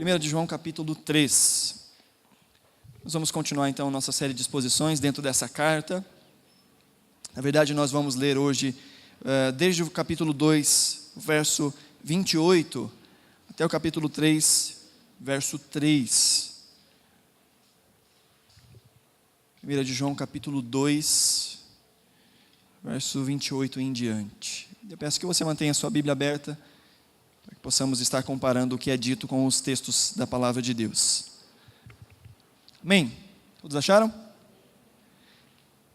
1 de João capítulo 3. Nós vamos continuar então nossa série de exposições dentro dessa carta. Na verdade, nós vamos ler hoje desde o capítulo 2, verso 28, até o capítulo 3, verso 3. 1 de João capítulo 2, verso 28 em diante. Eu peço que você mantenha a sua Bíblia aberta, para que possamos estar comparando o que é dito com os textos da palavra de Deus. Amém? Todos acharam?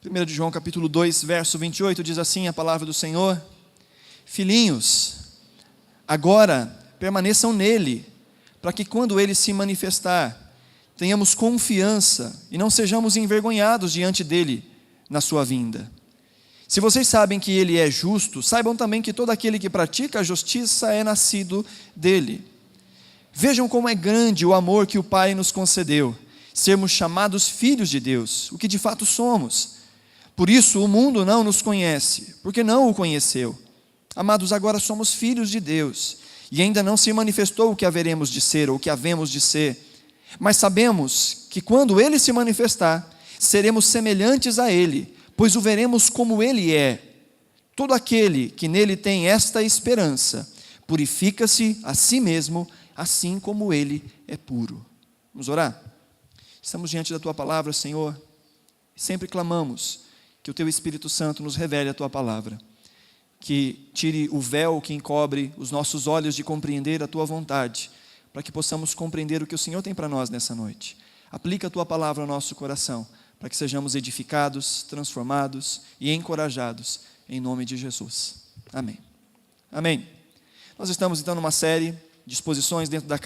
1 de João capítulo 2, verso 28, diz assim a palavra do Senhor: Filhinhos, agora permaneçam nele, para que quando ele se manifestar, tenhamos confiança e não sejamos envergonhados diante dele na sua vinda. Se vocês sabem que ele é justo, saibam também que todo aquele que pratica a justiça é nascido dele. Vejam como é grande o amor que o Pai nos concedeu, sermos chamados filhos de Deus, o que de fato somos. Por isso o mundo não nos conhece, porque não o conheceu. Amados, agora somos filhos de Deus, e ainda não se manifestou o que haveremos de ser, ou o que havemos de ser. Mas sabemos que quando ele se manifestar, seremos semelhantes a ele, pois o veremos como ele é. Todo aquele que nele tem esta esperança, purifica-se a si mesmo, assim como ele é puro. Vamos orar? Estamos diante da tua palavra, Senhor, e sempre clamamos que o teu Espírito Santo nos revele a tua palavra, que tire o véu que encobre os nossos olhos de compreender a tua vontade, para que possamos compreender o que o Senhor tem para nós nessa noite. Aplica a tua palavra ao nosso coração, para que sejamos edificados, transformados e encorajados, em nome de Jesus. Amém. Amém. Nós estamos então numa série de exposições dentro da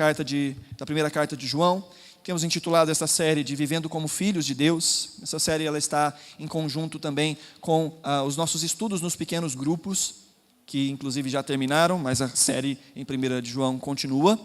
primeira carta de João. Temos intitulado essa série de Vivendo como Filhos de Deus. Essa série ela está em conjunto também com os nossos estudos nos pequenos grupos, que inclusive já terminaram, mas a série em 1 de João continua.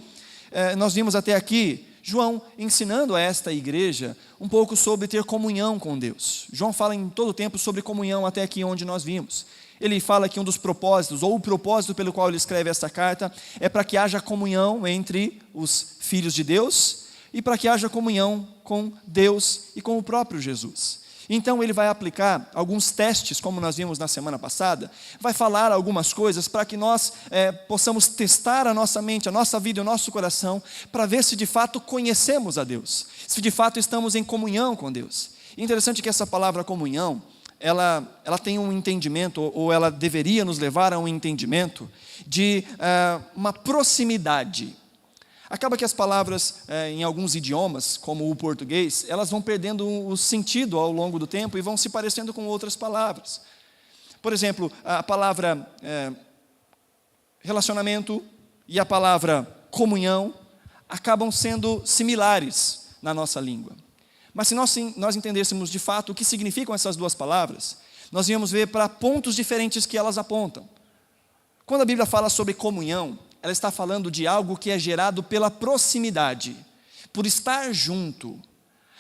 Nós vimos até aqui João ensinando a esta igreja um pouco sobre ter comunhão com Deus. João fala em todo o tempo sobre comunhão até aqui onde nós vimos. Ele fala que um dos propósitos, ou o propósito pelo qual ele escreve esta carta, é para que haja comunhão entre os filhos de Deus e para que haja comunhão com Deus e com o próprio Jesus. Então ele vai aplicar alguns testes, como nós vimos na semana passada, vai falar algumas coisas para que nós possamos testar a nossa mente, a nossa vida e o nosso coração, para ver se de fato conhecemos a Deus, se de fato estamos em comunhão com Deus. Interessante que essa palavra comunhão, ela tem um entendimento, ou ela deveria nos levar a um entendimento de uma proximidade. Acaba que as palavras em alguns idiomas, como o português, elas vão perdendo o sentido ao longo do tempo e vão se parecendo com outras palavras. Por exemplo, a palavra relacionamento e a palavra comunhão acabam sendo similares na nossa língua. Mas se nós entendêssemos de fato o que significam essas duas palavras, nós íamos ver para pontos diferentes que elas apontam. Quando a Bíblia fala sobre comunhão, ela está falando de algo que é gerado pela proximidade, por estar junto.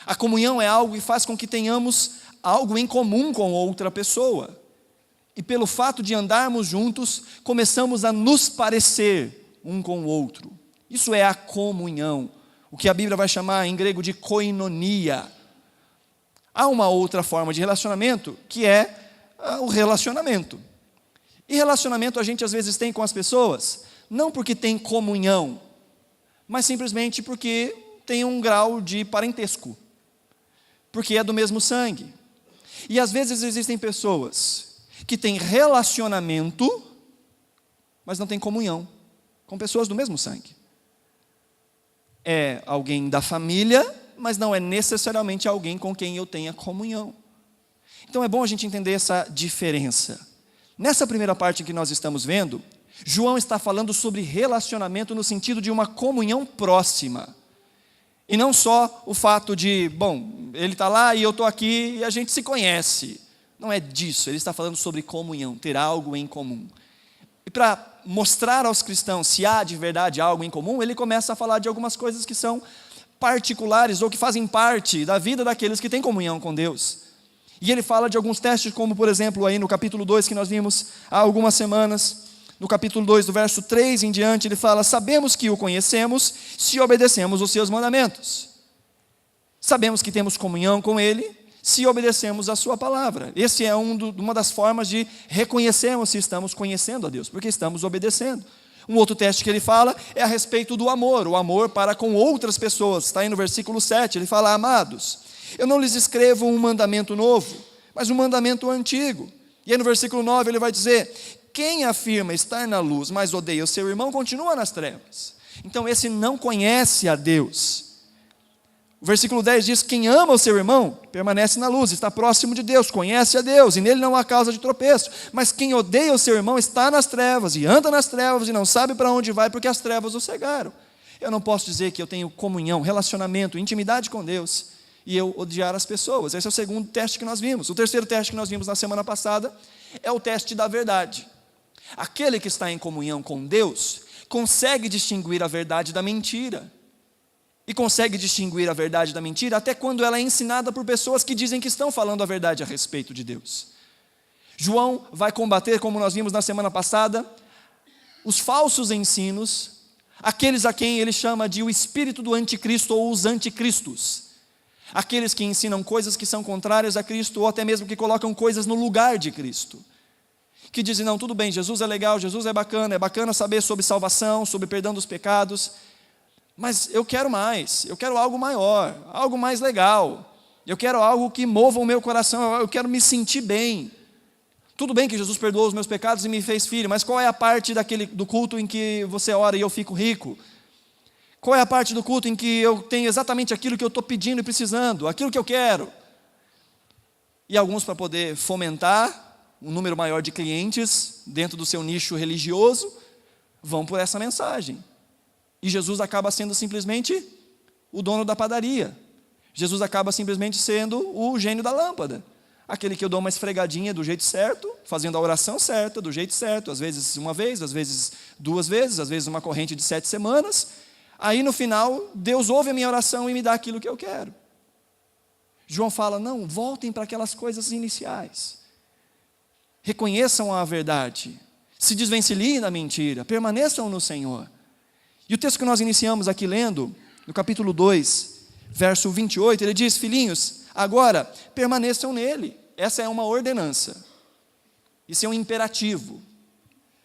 A comunhão é algo que faz com que tenhamos algo em comum com outra pessoa. E pelo fato de andarmos juntos, começamos a nos parecer um com o outro. Isso é a comunhão, o que a Bíblia vai chamar em grego de koinonia. Há uma outra forma de relacionamento, que é o relacionamento. E relacionamento a gente às vezes tem com as pessoas, não porque tem comunhão, mas simplesmente porque tem um grau de parentesco, porque é do mesmo sangue. E às vezes existem pessoas que têm relacionamento, mas não têm comunhão com pessoas do mesmo sangue. É alguém da família, mas não é necessariamente alguém com quem eu tenha comunhão. Então é bom a gente entender essa diferença. Nessa primeira parte que nós estamos vendo, João está falando sobre relacionamento no sentido de uma comunhão próxima. E não só o fato de, ele está lá e eu estou aqui e a gente se conhece. Não é disso, ele está falando sobre comunhão, ter algo em comum. E para mostrar aos cristãos se há de verdade algo em comum, ele começa a falar de algumas coisas que são particulares ou que fazem parte da vida daqueles que têm comunhão com Deus. E ele fala de alguns testes, como por exemplo aí no capítulo 2 que nós vimos há algumas semanas. No capítulo 2, do verso 3 em diante, ele fala: sabemos que o conhecemos se obedecemos os seus mandamentos. Sabemos que temos comunhão com ele se obedecemos a sua palavra. Esse é uma das formas de reconhecermos se estamos conhecendo a Deus, porque estamos obedecendo. Um outro teste que ele fala é a respeito do amor, o amor para com outras pessoas. Está aí no versículo 7, ele fala: amados, eu não lhes escrevo um mandamento novo, mas um mandamento antigo. E aí no versículo 9 ele vai dizer: quem afirma estar na luz, mas odeia o seu irmão, continua nas trevas. Então esse não conhece a Deus. O versículo 10 diz: quem ama o seu irmão, permanece na luz, está próximo de Deus, conhece a Deus, e nele não há causa de tropeço. Mas quem odeia o seu irmão está nas trevas, e anda nas trevas, e não sabe para onde vai, porque as trevas o cegaram. Eu não posso dizer que eu tenho comunhão, relacionamento, intimidade com Deus, e eu odiar as pessoas. Esse é o segundo teste que nós vimos. O terceiro teste que nós vimos na semana passada é o teste da verdade. Aquele que está em comunhão com Deus consegue distinguir a verdade da mentira. E consegue distinguir a verdade da mentira até quando ela é ensinada por pessoas que dizem que estão falando a verdade a respeito de Deus. João vai combater, como nós vimos na semana passada, os falsos ensinos, aqueles a quem ele chama de o espírito do anticristo ou os anticristos. Aqueles que ensinam coisas que são contrárias a Cristo ou até mesmo que colocam coisas no lugar de Cristo. Que dizem: não, tudo bem, Jesus é legal, Jesus é bacana saber sobre salvação, sobre perdão dos pecados, mas eu quero mais, eu quero algo maior, algo mais legal, eu quero algo que mova o meu coração, eu quero me sentir bem. Tudo bem que Jesus perdoou os meus pecados e me fez filho, mas qual é a parte do culto em que você ora e eu fico rico? Qual é a parte do culto em que eu tenho exatamente aquilo que eu estou pedindo e precisando, aquilo que eu quero? E alguns, para poder fomentar um número maior de clientes dentro do seu nicho religioso, vão por essa mensagem. E Jesus acaba sendo simplesmente o dono da padaria. Jesus acaba simplesmente sendo o gênio da lâmpada. Aquele que eu dou uma esfregadinha do jeito certo, fazendo a oração certa, do jeito certo, às vezes uma vez, às vezes duas vezes, às vezes uma corrente de 7 semanas. Aí no final, Deus ouve a minha oração e me dá aquilo que eu quero. João fala: não, voltem para aquelas coisas iniciais. Reconheçam a verdade, se desvencilhem da mentira, permaneçam no Senhor. E o texto que nós iniciamos aqui lendo, no capítulo 2, verso 28, ele diz: filhinhos, agora permaneçam nele. Essa é uma ordenança, isso é um imperativo,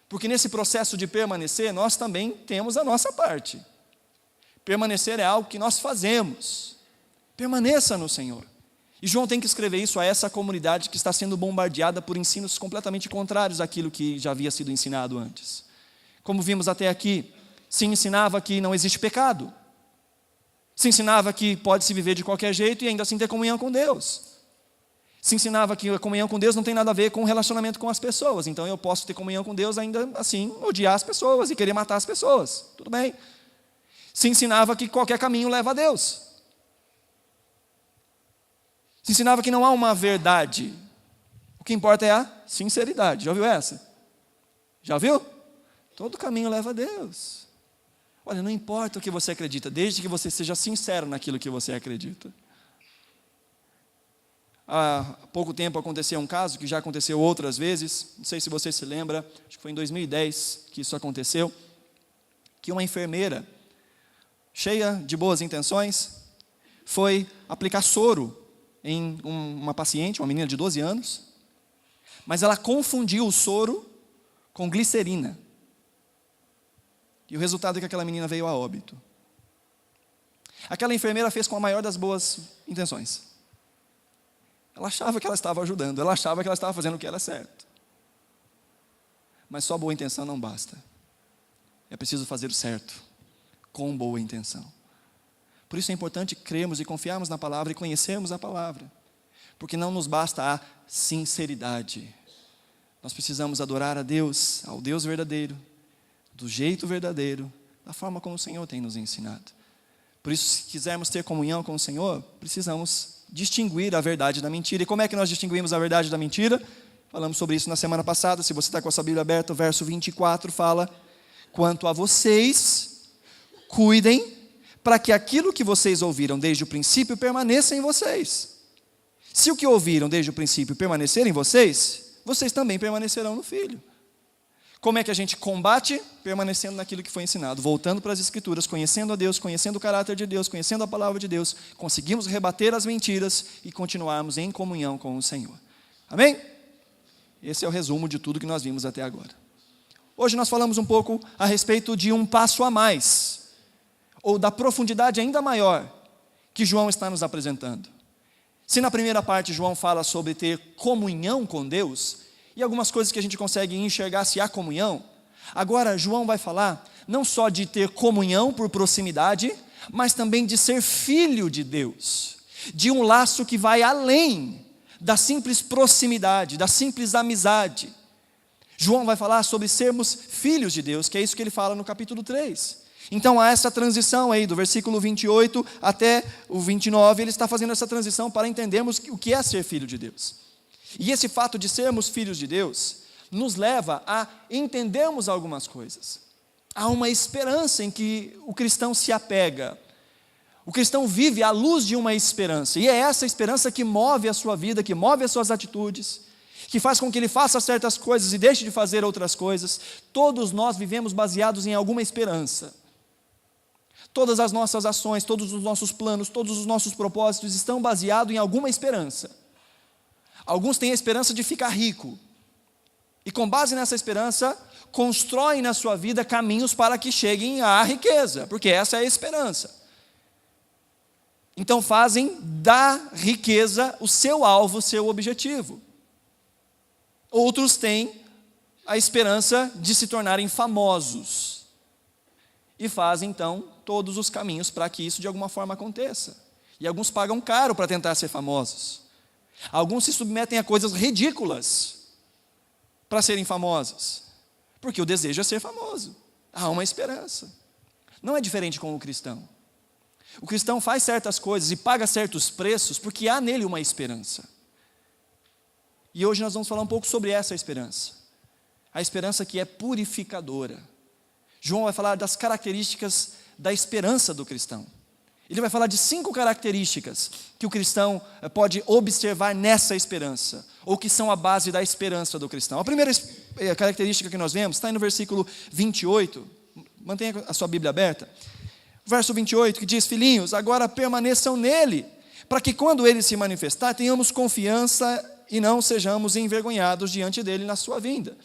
porque nesse processo de permanecer, nós também temos a nossa parte. Permanecer é algo que nós fazemos. Permaneça no Senhor. E João tem que escrever isso a essa comunidade que está sendo bombardeada por ensinos completamente contrários àquilo que já havia sido ensinado antes. Como vimos até aqui, se ensinava que não existe pecado. Se ensinava que pode-se viver de qualquer jeito e ainda assim ter comunhão com Deus. Se ensinava que a comunhão com Deus não tem nada a ver com o relacionamento com as pessoas. Então eu posso ter comunhão com Deus ainda assim, odiar as pessoas e querer matar as pessoas. Tudo bem. Se ensinava que qualquer caminho leva a Deus. Se ensinava que não há uma verdade. O que importa é a sinceridade. Já ouviu essa? Já viu? Todo caminho leva a Deus. Olha, não importa o que você acredita, desde que você seja sincero naquilo que você acredita. Há pouco tempo aconteceu um caso, que já aconteceu outras vezes, não sei se você se lembra, acho que foi em 2010 que isso aconteceu, que uma enfermeira, cheia de boas intenções, foi aplicar soro em uma paciente, uma menina de 12 anos, mas ela confundiu o soro com glicerina. E o resultado é que aquela menina veio a óbito. Aquela enfermeira fez com a maior das boas intenções. Ela achava que ela estava ajudando, ela achava que ela estava fazendo o que era certo. Mas só boa intenção não basta. É preciso fazer o certo, com boa intenção. Por isso é importante crermos e confiarmos na palavra e conhecermos a palavra. Porque não nos basta a sinceridade. Nós precisamos adorar a Deus, ao Deus verdadeiro, do jeito verdadeiro, da forma como o Senhor tem nos ensinado. Por isso, se quisermos ter comunhão com o Senhor, precisamos distinguir a verdade da mentira. E como é que nós distinguimos a verdade da mentira? Falamos sobre isso na semana passada. Se você está com a sua Bíblia aberta, o verso 24 fala: quanto a vocês, cuidem para que aquilo que vocês ouviram desde o princípio permaneça em vocês. Se o que ouviram desde o princípio permanecer em vocês, vocês também permanecerão no Filho. Como é que a gente combate? Permanecendo naquilo que foi ensinado, voltando para as Escrituras, conhecendo a Deus, conhecendo o caráter de Deus, conhecendo a palavra de Deus, conseguimos rebater as mentiras e continuarmos em comunhão com o Senhor. Amém? Esse é o resumo de tudo que nós vimos até agora. Hoje nós falamos um pouco a respeito de um passo a mais, ou da profundidade ainda maior que João está nos apresentando. Se na primeira parte João fala sobre ter comunhão com Deus, e algumas coisas que a gente consegue enxergar se há comunhão, agora João vai falar não só de ter comunhão por proximidade, mas também de ser filho de Deus, de um laço que vai além da simples proximidade, da simples amizade. João vai falar sobre sermos filhos de Deus, que é isso que ele fala no capítulo 3. Então há essa transição aí, do versículo 28 até o 29, ele está fazendo essa transição para entendermos o que é ser filho de Deus. E esse fato de sermos filhos de Deus nos leva a entendermos algumas coisas. Há uma esperança em que o cristão se apega. O cristão vive à luz de uma esperança, e é essa esperança que move a sua vida, que move as suas atitudes, que faz com que ele faça certas coisas e deixe de fazer outras coisas. Todos nós vivemos baseados em alguma esperança. Todas as nossas ações, todos os nossos planos, todos os nossos propósitos estão baseados em alguma esperança. Alguns têm a esperança de ficar rico, e com base nessa esperança, constroem na sua vida caminhos para que cheguem à riqueza, porque essa é a esperança. Então fazem da riqueza o seu alvo, o seu objetivo. Outros têm a esperança de se tornarem famosos, e fazem então todos os caminhos para que isso de alguma forma aconteça. E alguns pagam caro para tentar ser famosos. Alguns se submetem a coisas ridículas para serem famosos, porque o desejo é ser famoso. Há uma esperança. Não é diferente com o cristão. O cristão faz certas coisas e paga certos preços porque há nele uma esperança. E hoje nós vamos falar um pouco sobre essa esperança. A esperança que é purificadora. João vai falar das características da esperança do cristão. Ele vai falar de 5 características que o cristão pode observar nessa esperança, ou que são a base da esperança do cristão. A primeira característica que nós vemos está aí no versículo 28, mantenha a sua Bíblia aberta. Verso 28, que diz: filhinhos, agora permaneçam nele, para que quando ele se manifestar, tenhamos confiança e não sejamos envergonhados diante dele na sua vinda.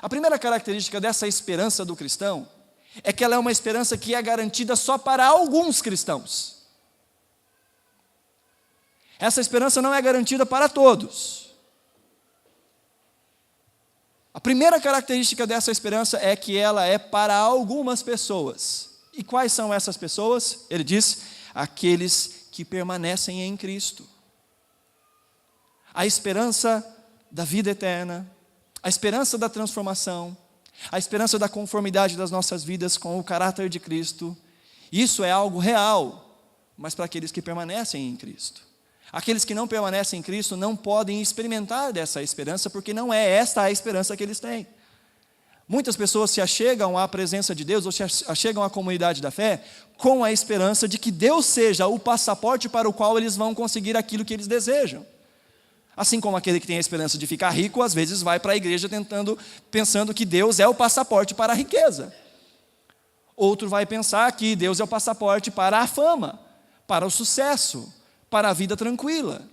A primeira característica dessa esperança do cristão é que ela é uma esperança que é garantida só para alguns cristãos. Essa esperança não é garantida para todos. A primeira característica dessa esperança é que ela é para algumas pessoas. E quais são essas pessoas? Ele diz: aqueles que permanecem em Cristo. A esperança da vida eterna, a esperança da transformação, a esperança da conformidade das nossas vidas com o caráter de Cristo, isso é algo real, mas para aqueles que permanecem em Cristo. Aqueles que não permanecem em Cristo não podem experimentar dessa esperança, porque não é esta a esperança que eles têm. Muitas pessoas se achegam à presença de Deus, ou se achegam à comunidade da fé, com a esperança de que Deus seja o passaporte para o qual eles vão conseguir aquilo que eles desejam. Assim como aquele que tem a esperança de ficar rico, às vezes vai para a igreja pensando que Deus é o passaporte para a riqueza. Outro vai pensar que Deus é o passaporte para a fama, para o sucesso, para a vida tranquila.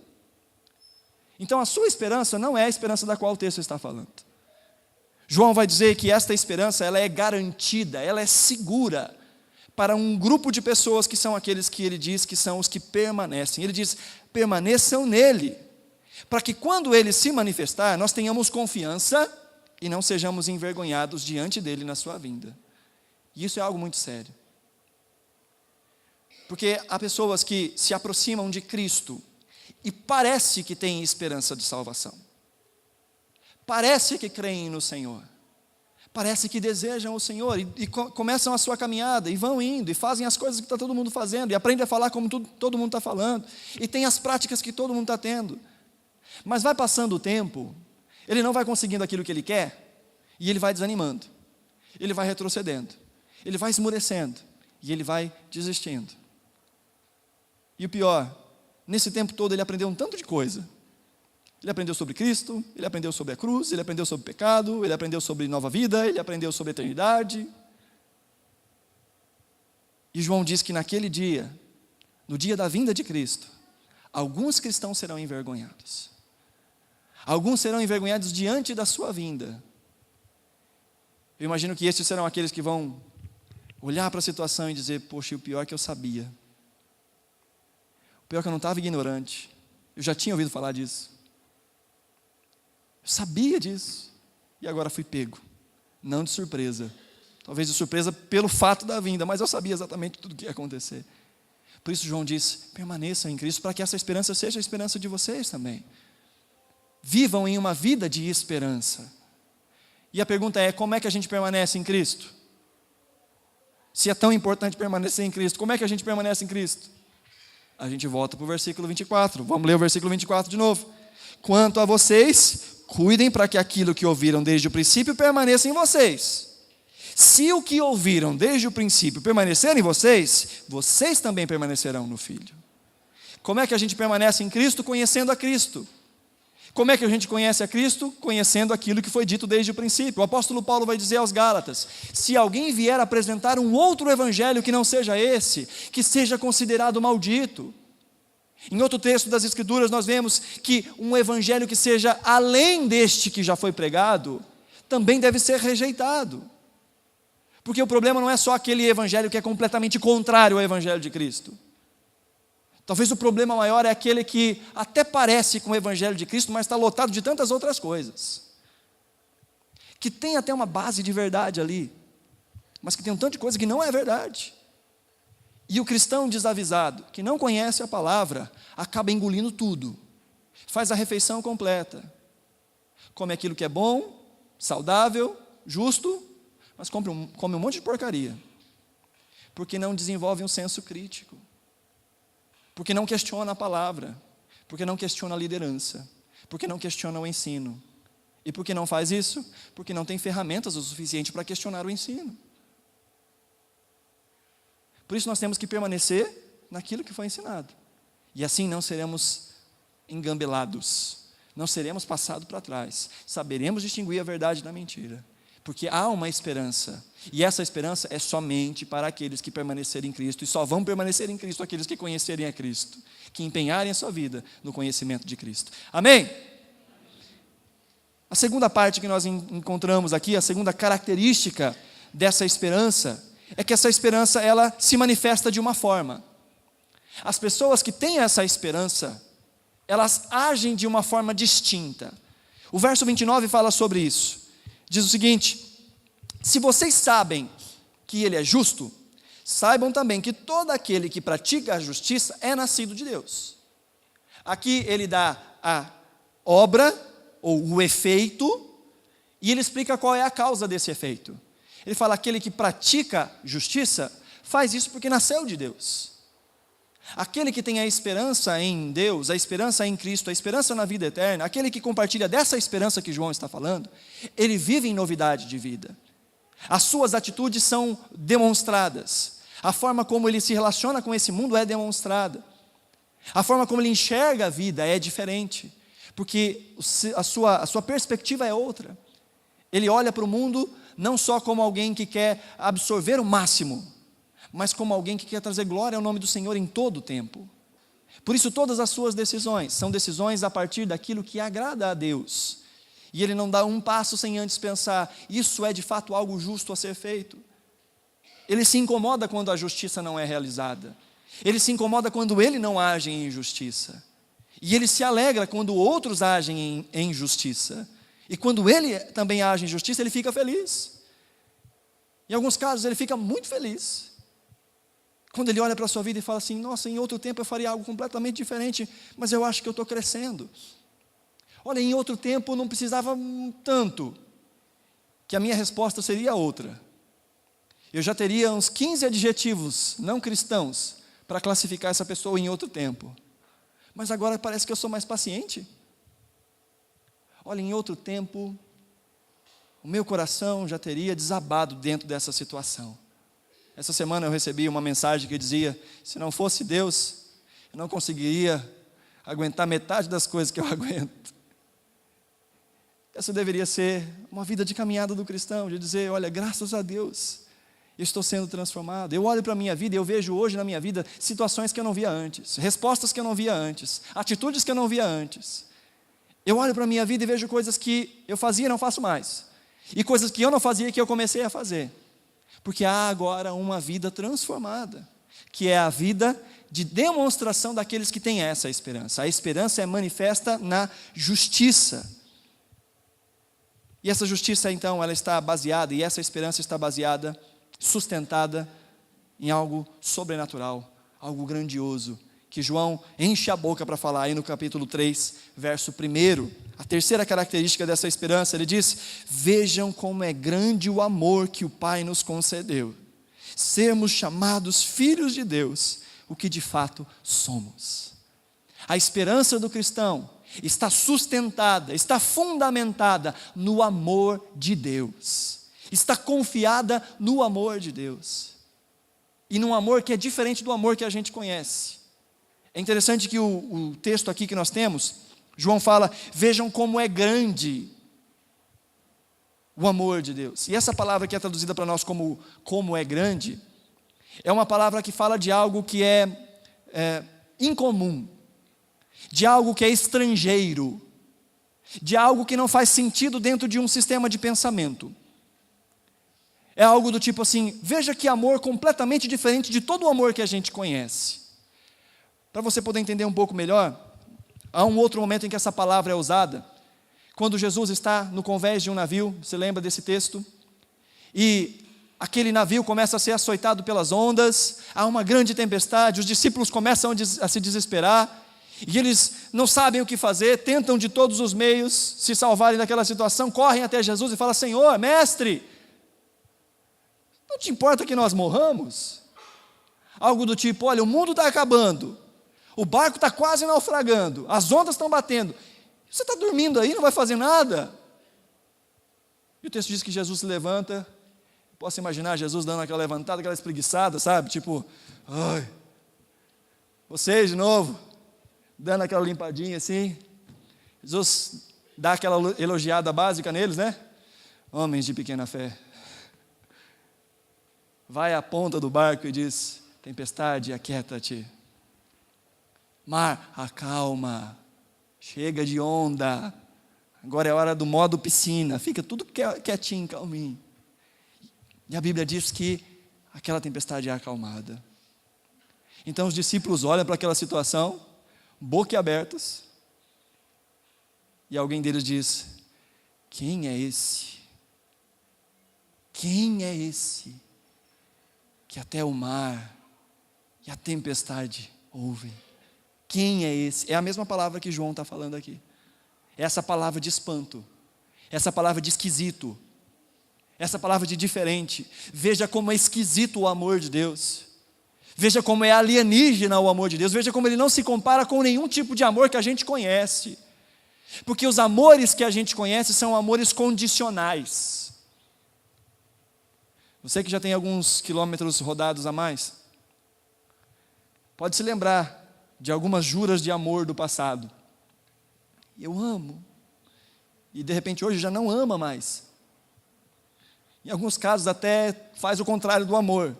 Então a sua esperança não é a esperança da qual o texto está falando. João vai dizer que esta esperança ela é garantida, ela é segura para um grupo de pessoas que são aqueles que ele diz que são os que permanecem. Ele diz: permaneçam nele, para que quando ele se manifestar, nós tenhamos confiança e não sejamos envergonhados diante dele na sua vinda. E isso é algo muito sério. Porque há pessoas que se aproximam de Cristo e parece que têm esperança de salvação. Parece que creem no Senhor. Parece que desejam o Senhor e começam a sua caminhada e vão indo e fazem as coisas que está todo mundo fazendo e aprendem a falar como todo mundo está falando e tem as práticas que todo mundo está tendo. Mas vai passando o tempo, ele não vai conseguindo aquilo que ele quer e ele vai desanimando, ele vai retrocedendo, ele vai esmurecendo e ele vai desistindo. E o pior, nesse tempo todo ele aprendeu um tanto de coisa Ele aprendeu sobre Cristo, ele aprendeu sobre a cruz, ele aprendeu sobre o pecado, ele aprendeu sobre nova vida, ele aprendeu sobre a eternidade. E João diz que naquele dia, no dia da vinda de Cristo, alguns cristãos serão envergonhados. Alguns serão envergonhados diante da sua vinda. Eu imagino que estes serão aqueles que vão olhar para a situação e dizer: poxa, o pior é que eu sabia. O pior é que eu não estava ignorante. Eu já tinha ouvido falar disso. Eu sabia disso. E agora fui pego. Não de surpresa. Talvez de surpresa pelo fato da vinda, mas eu sabia exatamente tudo o que ia acontecer. Por isso João diz: permaneçam em Cristo, para que essa esperança seja a esperança de vocês também. Vivam em uma vida de esperança. E a pergunta é: como é que a gente permanece em Cristo? Se é tão importante permanecer em Cristo, como é que a gente permanece em Cristo? A gente volta para o versículo 24. Vamos ler o versículo 24 de novo. Quanto a vocês, cuidem para que aquilo que ouviram desde o princípio permaneça em vocês. Se o que ouviram desde o princípio permanecer em vocês, vocês também permanecerão no Filho. Como é que a gente permanece em Cristo? Conhecendo a Cristo. Como é que a gente conhece a Cristo? Conhecendo aquilo que foi dito desde o princípio. O apóstolo Paulo vai dizer aos Gálatas: se alguém vier apresentar um outro evangelho que não seja esse, que seja considerado maldito. Em outro texto das Escrituras nós vemos que um evangelho que seja além deste que já foi pregado, também deve ser rejeitado. Porque o problema não é só aquele evangelho que é completamente contrário ao evangelho de Cristo. Talvez o problema maior é aquele que até parece com o evangelho de Cristo, mas está lotado de tantas outras coisas. Que tem até uma base de verdade ali, mas que tem um tanto de coisa que não é verdade. E o cristão desavisado, que não conhece a palavra, acaba engolindo tudo. Faz a refeição completa. Come aquilo que é bom, saudável, justo, mas come um monte de porcaria. Porque não desenvolve um senso crítico. Porque não questiona a palavra. Porque não questiona a liderança. Porque não questiona o ensino. E por que não faz isso? Porque não tem ferramentas o suficiente para questionar o ensino. Por isso nós temos que permanecer naquilo que foi ensinado. E assim não seremos engambelados. Não seremos passados para trás. Saberemos distinguir a verdade da mentira. Porque há uma esperança. E essa esperança é somente para aqueles que permanecerem em Cristo. E só vão permanecer em Cristo aqueles que conhecerem a Cristo. Que empenharem a sua vida no conhecimento de Cristo. Amém? A segunda parte que nós encontramos aqui, a segunda característica dessa esperança, é que essa esperança ela se manifesta de uma forma. As pessoas que têm essa esperança, elas agem de uma forma distinta. O verso 29 fala sobre isso. Diz o seguinte: se vocês sabem que Ele é justo, saibam também que todo aquele que pratica a justiça é nascido de Deus. Aqui ele dá a obra, ou o efeito, e ele explica qual é a causa desse efeito. Ele fala: aquele que pratica justiça, faz isso porque nasceu de Deus. Aquele que tem a esperança em Deus, a esperança em Cristo, a esperança na vida eterna, aquele que compartilha dessa esperança que João está falando, ele vive em novidade de vida. As suas atitudes são demonstradas. A forma como ele se relaciona com esse mundo é demonstrada. A forma como ele enxerga a vida é diferente. Porque a sua perspectiva é outra. Ele olha para o mundo não só como alguém que quer absorver o máximo, mas como alguém que quer trazer glória ao nome do Senhor em todo o tempo. Por isso todas as suas decisões são decisões a partir daquilo que agrada a Deus. E ele não dá um passo sem antes pensar: isso é de fato algo justo a ser feito. Ele se incomoda quando a justiça não é realizada. Ele se incomoda quando ele não age em injustiça. E ele se alegra quando outros agem em justiça. E quando ele também age em justiça, ele fica feliz. Em alguns casos ele fica muito feliz. Quando ele olha para a sua vida e fala assim: nossa, em outro tempo eu faria algo completamente diferente, mas eu acho que eu estou crescendo. Olha, em outro tempo não precisava tanto, que a minha resposta seria outra. Eu já teria uns 15 adjetivos não cristãos para classificar essa pessoa em outro tempo. Mas agora parece que eu sou mais paciente. Olha, em outro tempo, o meu coração já teria desabado dentro dessa situação. Essa semana eu recebi uma mensagem que dizia: se não fosse Deus, eu não conseguiria aguentar metade das coisas que eu aguento. essa deveria ser uma vida de caminhada do cristão, de dizer, olha, graças a Deus, eu estou sendo transformado. Eu olho para a minha vida e eu vejo hoje na minha vida situações que eu não via antes, respostas que eu não via antes, atitudes que eu não via antes. Eu olho para a minha vida e vejo coisas que eu fazia e não faço mais, e coisas que eu não fazia e que eu comecei a fazer, porque há agora uma vida transformada, que é a vida de demonstração daqueles que têm essa esperança. A esperança é manifesta na justiça. E essa justiça, então, ela está baseada, e essa esperança está baseada, sustentada em algo sobrenatural, algo grandioso, que João enche a boca para falar aí no capítulo 3, verso 1. A terceira característica dessa esperança, ele diz: vejam como é grande o amor que o Pai nos concedeu, sermos chamados filhos de Deus, o que de fato somos. A esperança do cristão está sustentada, está fundamentada no amor de Deus, está confiada no amor de Deus, e num amor que é diferente do amor que a gente conhece. É interessante que o texto aqui que nós temos, João fala, vejam como é grande o amor de Deus. E essa palavra que é traduzida para nós como é grande, é uma palavra que fala de algo que é incomum, de algo que é estrangeiro, de algo que não faz sentido dentro de um sistema de pensamento. É algo do tipo assim, veja que amor completamente diferente de todo o amor que a gente conhece. Para você poder entender um pouco melhor, há um outro momento em que essa palavra é usada, quando Jesus está no convés de um navio, você lembra desse texto? E aquele navio começa a ser açoitado pelas ondas, há uma grande tempestade, os discípulos começam a se desesperar, e eles não sabem o que fazer, tentam de todos os meios se salvarem daquela situação, correm até Jesus e falam, Senhor, mestre, não te importa que nós morramos? Algo do tipo, olha, o mundo está acabando, o barco está quase naufragando, as ondas estão batendo, você está dormindo aí, não vai fazer nada? E o texto diz que Jesus se levanta, posso imaginar Jesus dando aquela levantada, aquela espreguiçada, sabe? Tipo, ai, vocês de novo, dando aquela limpadinha assim. Jesus dá aquela elogiada básica neles, né? Homens de pequena fé. Vai à ponta do barco e diz, tempestade, aquieta-te. Mar, acalma. Chega de onda. Agora é hora do modo piscina. Fica tudo quietinho, calminho. E a Bíblia diz que aquela tempestade é acalmada. Então os discípulos olham para aquela situação, boquiabertos, e alguém deles diz, quem é esse? Quem é esse que até o mar e a tempestade ouvem? Quem é esse? É a mesma palavra que João está falando aqui. Essa palavra de espanto, essa palavra de esquisito, essa palavra de diferente. Veja como é esquisito o amor de Deus. Veja como é alienígena o amor de Deus. Veja como ele não se compara com nenhum tipo de amor que a gente conhece. Porque os amores que a gente conhece são amores condicionais. Você que já tem alguns quilômetros rodados a mais, pode se lembrar de algumas juras de amor do passado. Eu amo. E de repente hoje já não ama mais. Em alguns casos até faz o contrário do amor.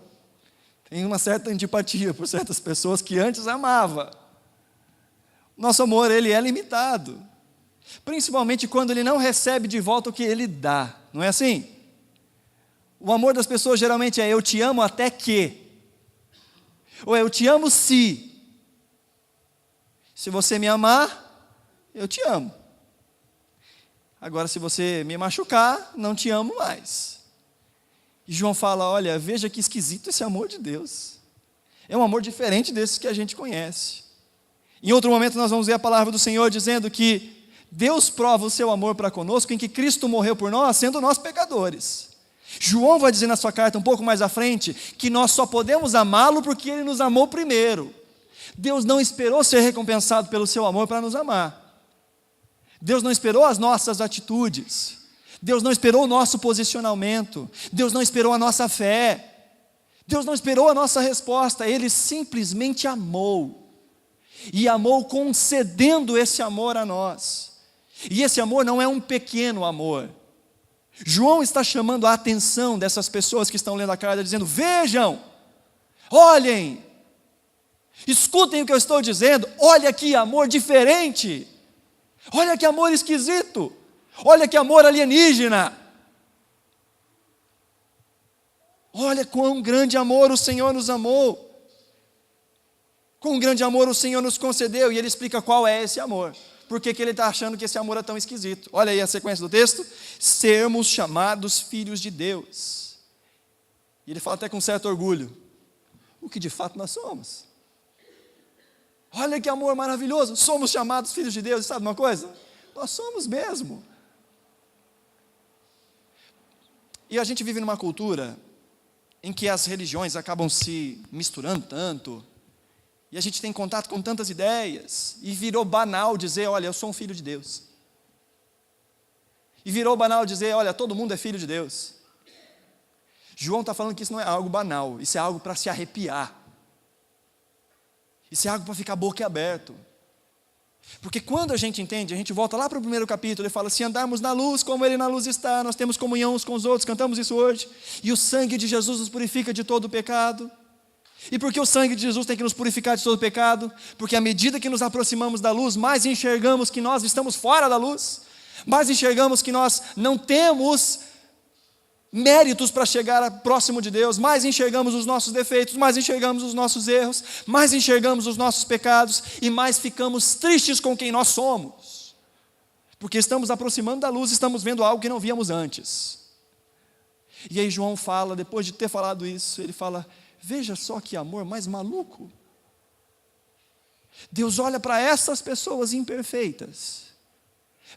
Tem uma certa antipatia por certas pessoas que antes amava. Nosso amor, ele é limitado. Principalmente quando ele não recebe de volta o que ele dá. Não é assim? O amor das pessoas geralmente é eu te amo até que. Ou eu te amo se. Se você me amar, eu te amo. Agora, se você me machucar, não te amo mais. E João fala, olha, veja que esquisito esse amor de Deus. É um amor diferente desses que a gente conhece. Em outro momento nós vamos ver a palavra do Senhor dizendo que Deus prova o seu amor para conosco em que Cristo morreu por nós, sendo nós pecadores. João vai dizer na sua carta um pouco mais à frente que nós só podemos amá-lo porque Ele nos amou primeiro. Deus não esperou ser recompensado pelo seu amor para nos amar. Deus não esperou as nossas atitudes. Deus não esperou o nosso posicionamento. Deus não esperou a nossa fé. Deus não esperou a nossa resposta. Ele simplesmente amou. E amou concedendo esse amor a nós. E esse amor não é um pequeno amor. João está chamando a atenção dessas pessoas que estão lendo a carta, dizendo: vejam, olhem, escutem o que eu estou dizendo, olha que amor diferente, olha que amor esquisito, olha que amor alienígena, olha quão grande amor o Senhor nos amou, quão grande amor o Senhor nos concedeu. E ele explica qual é esse amor. Por que ele está achando que esse amor é tão esquisito? Olha aí a sequência do texto: sermos chamados filhos de Deus. E ele fala até com certo orgulho, o que de fato nós somos. Olha que amor maravilhoso, somos chamados filhos de Deus. E sabe uma coisa? Nós somos mesmo. E a gente vive numa cultura em que as religiões acabam se misturando tanto, e a gente tem contato com tantas ideias, e virou banal dizer: olha, eu sou um filho de Deus. E virou banal dizer: olha, todo mundo é filho de Deus. João está falando que isso não é algo banal, isso é algo para se arrepiar. Isso é algo para ficar boquiaberto. Porque quando a gente entende, a gente volta lá para o primeiro capítulo e fala: se andarmos na luz como Ele na luz está, nós temos comunhão uns com os outros, cantamos isso hoje, e o sangue de Jesus nos purifica de todo o pecado. E por que o sangue de Jesus tem que nos purificar de todo o pecado? Porque à medida que nos aproximamos da luz, mais enxergamos que nós estamos fora da luz, mais enxergamos que nós não temos méritos para chegar próximo de Deus, mais enxergamos os nossos defeitos, mais enxergamos os nossos erros, mais enxergamos os nossos pecados, e mais ficamos tristes com quem nós somos, porque estamos aproximando da luz, estamos vendo algo que não víamos antes. E aí João fala, depois de ter falado isso, ele fala: veja só que amor mais maluco. Deus olha para essas pessoas imperfeitas,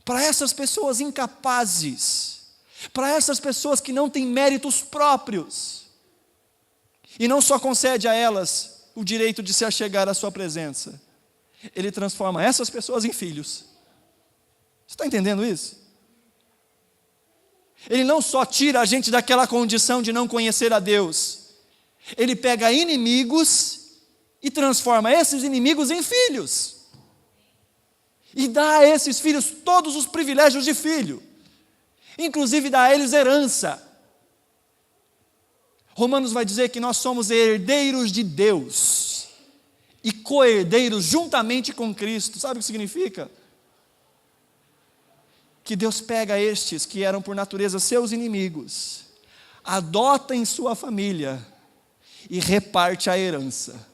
para essas pessoas incapazes, para essas pessoas que não têm méritos próprios, e não só concede a elas o direito de se achegar à sua presença, Ele transforma essas pessoas em filhos. Você está entendendo isso? Ele não só tira a gente daquela condição de não conhecer a Deus, Ele pega inimigos e transforma esses inimigos em filhos, e dá a esses filhos todos os privilégios de filho, inclusive dá a eles herança. Romanos vai dizer que nós somos herdeiros de Deus e co-herdeiros juntamente com Cristo. Sabe o que significa? Que Deus pega estes que eram por natureza seus inimigos, adota em sua família e reparte a herança.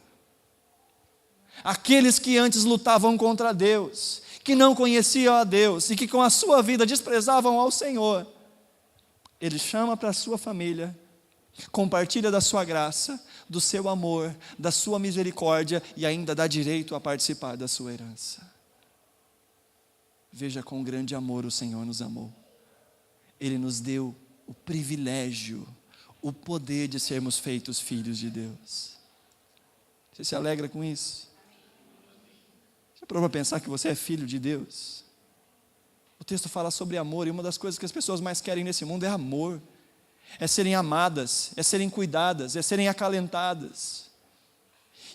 Aqueles que antes lutavam contra Deus, que não conheciam a Deus e que com a sua vida desprezavam ao Senhor, Ele chama para a sua família, compartilha da sua graça, do seu amor, da sua misericórdia, e ainda dá direito a participar da sua herança. Veja quão grande amor o Senhor nos amou. Ele nos deu o privilégio, o poder de sermos feitos filhos de Deus. Você se alegra com isso? Você parou para pensar que você é filho de Deus? O texto fala sobre amor, e uma das coisas que as pessoas mais querem nesse mundo é amor. É serem amadas, é serem cuidadas, é serem acalentadas.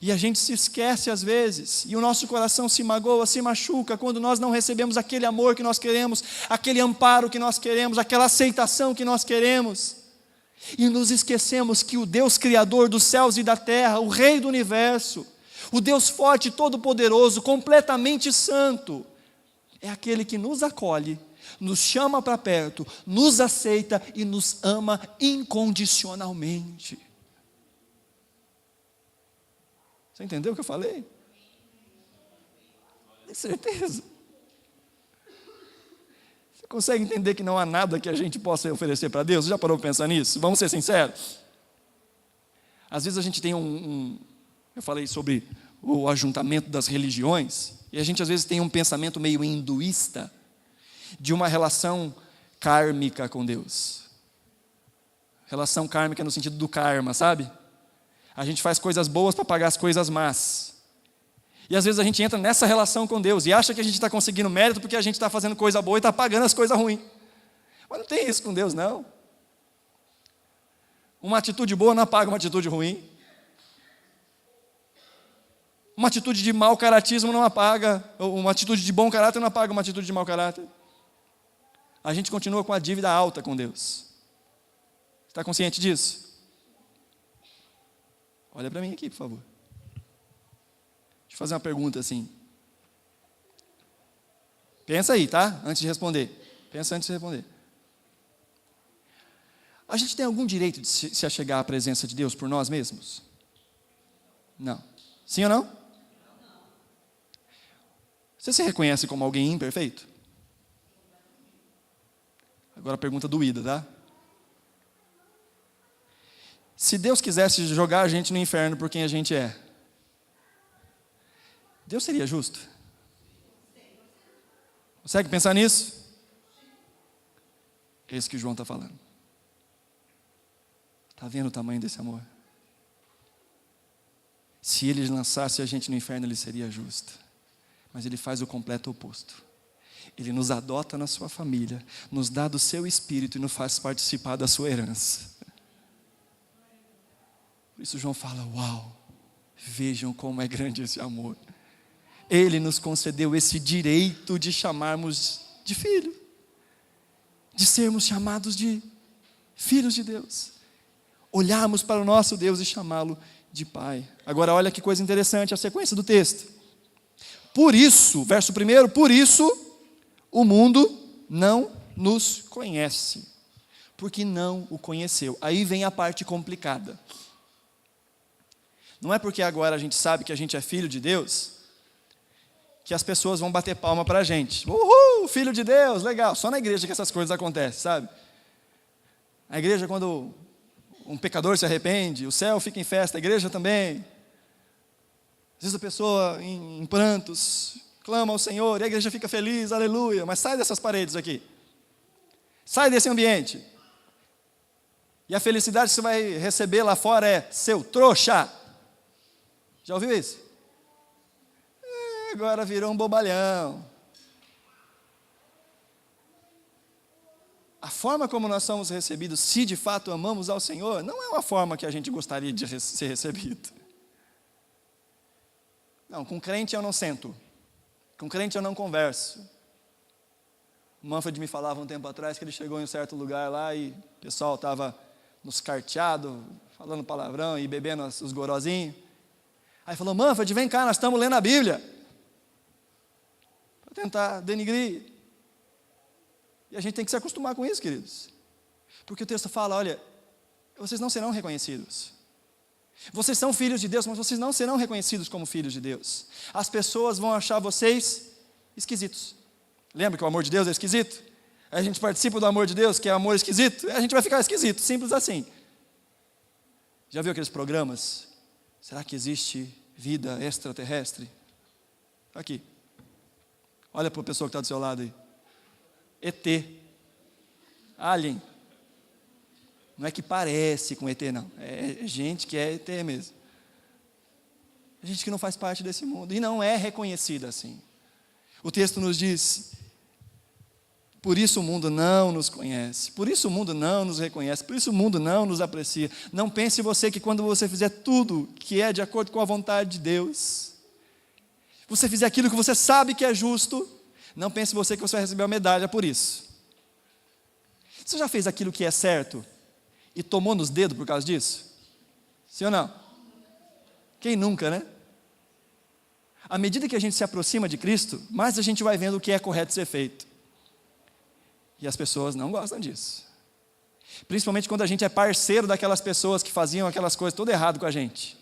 E a gente se esquece às vezes, e o nosso coração se magoa, se machuca, quando nós não recebemos aquele amor que nós queremos, aquele amparo que nós queremos, aquela aceitação que nós queremos. E nos esquecemos que o Deus Criador dos céus e da terra, o Rei do universo, o Deus forte e todo-poderoso, completamente santo, é aquele que nos acolhe, nos chama para perto, nos aceita e nos ama incondicionalmente. Você entendeu o que eu falei? Tem certeza? Você consegue entender que não há nada que a gente possa oferecer para Deus? Você já parou para pensar nisso? Vamos ser sinceros. Às vezes a gente tem eu falei sobre o ajuntamento das religiões, e a gente às vezes tem um pensamento meio hinduísta, de uma relação kármica com Deus. Relação kármica no sentido do karma, sabe? A gente faz coisas boas para pagar as coisas más. E às vezes a gente entra nessa relação com Deus e acha que a gente está conseguindo mérito porque a gente está fazendo coisa boa e está pagando as coisas ruins. Mas não tem isso com Deus, não. Uma atitude boa não apaga uma atitude ruim. Uma atitude de mau caratismo não apaga, uma atitude de bom caráter não apaga uma atitude de mau caráter. a gente continua com a dívida alta com Deus. Está consciente disso? Olha para mim aqui, por favor. Deixa eu fazer uma pergunta assim. Pensa aí, tá? Antes de responder. Pensa antes de responder. A gente tem algum direito de se achegar à presença de Deus por nós mesmos? Não. Sim ou não? Você se reconhece como alguém imperfeito? Agora a pergunta doída, tá? Se Deus quisesse jogar a gente no inferno por quem a gente é, Deus seria justo? Consegue pensar nisso? É isso que João está falando. Está vendo o tamanho desse amor? Se ele lançasse a gente no inferno, ele seria justo. Mas ele faz o completo oposto. Ele nos adota na sua família, nos dá do seu espírito e nos faz participar da sua herança. Por isso João fala, uau, vejam como é grande esse amor. Ele nos concedeu esse direito de chamarmos de filho, de sermos chamados de filhos de Deus, olharmos para o nosso Deus e chamá-lo de Pai. Agora olha que coisa interessante, a sequência do texto. Por isso, verso 1, por isso o mundo não nos conhece, porque não o conheceu. Aí vem a parte complicada. Não é porque agora a gente sabe que a gente é filho de Deus, que as pessoas vão bater palma para a gente. Uhul, filho de Deus, legal. Só na igreja que essas coisas acontecem, sabe? A igreja, quando um pecador se arrepende, o céu fica em festa, a igreja também. Às vezes a pessoa em prantos clama ao Senhor, e a igreja fica feliz, aleluia. Mas sai dessas paredes aqui. Sai desse ambiente. E a felicidade que você vai receber lá fora é seu trouxa. Já ouviu isso? Agora virou um bobalhão. A forma como nós somos recebidos, se de fato amamos ao Senhor, não é uma forma que a gente gostaria de ser recebido. Não, com crente eu não sento. Com crente eu não converso. O Manfred me falava um tempo atrás que ele chegou em um certo lugar lá e o pessoal estava nos carteados, falando palavrão e bebendo os gorozinhos. Aí falou, Manfred, vem cá, nós estamos lendo a Bíblia. Para tentar denigrir. E a gente tem que se acostumar com isso, queridos. Porque o texto fala, olha, vocês não serão reconhecidos. Vocês são filhos de Deus, mas vocês não serão reconhecidos como filhos de Deus. As pessoas vão achar vocês esquisitos. Lembra que o amor de Deus é esquisito? A gente participa do amor de Deus, que é amor esquisito, a gente vai ficar esquisito, simples assim. Já viu aqueles programas? Será que existe vida extraterrestre? Aqui. Olha para a pessoa que está do seu lado aí. ET. Alien. Não é que parece com ET, não. É gente que é ET mesmo. Gente que não faz parte desse mundo. E não é reconhecida assim. O texto nos diz, por isso o mundo não nos conhece, por isso o mundo não nos reconhece, por isso o mundo não nos aprecia. Não pense você que quando você fizer tudo que é de acordo com a vontade de Deus, você fizer aquilo que você sabe que é justo, não pense você que você vai receber uma medalha por isso. Você já fez aquilo que é certo e tomou nos dedos por causa disso? Sim ou não? Quem nunca, né? À medida que a gente se aproxima de Cristo, mais a gente vai vendo o que é correto ser feito. E as pessoas não gostam disso. Principalmente quando a gente é parceiro daquelas pessoas que faziam aquelas coisas tudo errado com a gente.